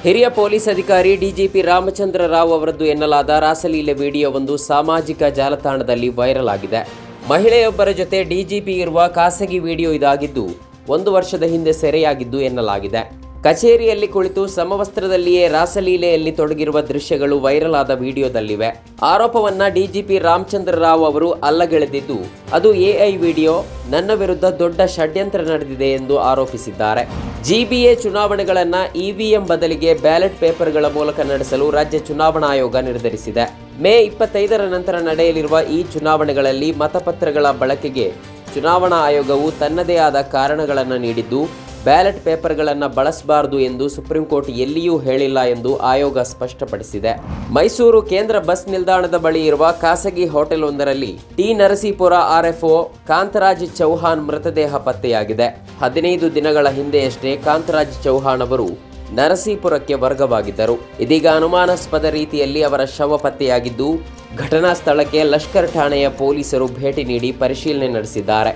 ಹಿರಿಯ ಪೊಲೀಸ್ ಅಧಿಕಾರಿ ಡಿಜಿಪಿ ರಾಮಚಂದ್ರ ರಾವ್ ಅವರದ್ದು ಎನ್ನಲಾದ ರಾಸಲೀಲೆ ವಿಡಿಯೋವೊಂದು ಸಾಮಾಜಿಕ ಜಾಲತಾಣದಲ್ಲಿ ವೈರಲ್ ಆಗಿದೆ. ಮಹಿಳೆಯೊಬ್ಬರ ಜೊತೆ ಡಿಜಿಪಿ ಇರುವ ಖಾಸಗಿ ವಿಡಿಯೋ ಇದಾಗಿದ್ದು 1 ವರ್ಷದ ಹಿಂದೆ ಸೆರೆಯಾಗಿದ್ದು ಎನ್ನಲಾಗಿದೆ. ಕಚೇರಿಯಲ್ಲಿ ಕುಳಿತು ಸಮವಸ್ತ್ರದಲ್ಲಿಯೇ ರಾಸಲೀಲೆಯಲ್ಲಿ ತೊಡಗಿರುವ ದೃಶ್ಯಗಳು ವೈರಲ್ ಆದ ವಿಡಿಯೋದಲ್ಲಿವೆ. ಆರೋಪವನ್ನ ಡಿಜಿಪಿ ರಾಮಚಂದ್ರ ರಾವ್ ಅವರು ಅಲ್ಲಗೆಳೆದಿದ್ದು, ಅದು ಎಐ ವಿಡಿಯೋ, ನನ್ನ ವಿರುದ್ಧ ದೊಡ್ಡ ಷಡ್ಯಂತ್ರ ನಡೆದಿದೆ ಎಂದು ಆರೋಪಿಸಿದ್ದಾರೆ. ಜಿಬಿಎ ಚುನಾವಣೆಗಳನ್ನು ಇವಿಎಂ ಬದಲಿಗೆ ಬ್ಯಾಲೆಟ್ ಪೇಪರ್ಗಳ ಮೂಲಕ ನಡೆಸಲು ರಾಜ್ಯ ಚುನಾವಣಾ ಆಯೋಗ ನಿರ್ಧರಿಸಿದೆ. ಮೇ 25ರ ನಂತರ ನಡೆಯಲಿರುವ ಈ ಚುನಾವಣೆಗಳಲ್ಲಿ ಮತಪತ್ರಗಳ ಬಳಕೆಗೆ ಚುನಾವಣಾ ಆಯೋಗವು ತನ್ನದೇ ಆದ ಕಾರಣಗಳನ್ನು ನೀಡಿದ್ದು, ಬ್ಯಾಲೆಟ್ ಪೇಪರ್ಗಳನ್ನು ಬಳಸಬಾರದು ಎಂದು ಸುಪ್ರೀಂ ಕೋರ್ಟ್ ಎಲ್ಲಿಯೂ ಹೇಳಿಲ್ಲ ಎಂದು ಆಯೋಗ ಸ್ಪಷ್ಟಪಡಿಸಿದೆ. ಮೈಸೂರು ಕೇಂದ್ರ ಬಸ್ ನಿಲ್ದಾಣದ ಬಳಿ ಇರುವ ಖಾಸಗಿ ಹೋಟೆಲ್ ಒಂದರಲ್ಲಿ ಟಿ ನರಸೀಪುರ ಆರ್ಎಫ್ಒ ಕಾಂತರಾಜ್ ಚೌಹಾಣ್ ಮೃತದೇಹ ಪತ್ತೆಯಾಗಿದೆ. 15 ದಿನಗಳ ಹಿಂದೆಯಷ್ಟೇ ಕಾಂತರಾಜ್ ಚೌಹಾಣ್ ಅವರು ನರಸೀಪುರಕ್ಕೆ ವರ್ಗವಾಗಿದ್ದರು. ಇದೀಗ ಅನುಮಾನಾಸ್ಪದ ರೀತಿಯಲ್ಲಿ ಅವರ ಶವ ಪತ್ತೆಯಾಗಿದ್ದು, ಘಟನಾ ಸ್ಥಳಕ್ಕೆ ಲಷ್ಕರ್ ಠಾಣೆಯ ಪೊಲೀಸರು ಭೇಟಿ ನೀಡಿ ಪರಿಶೀಲನೆ ನಡೆಸಿದ್ದಾರೆ.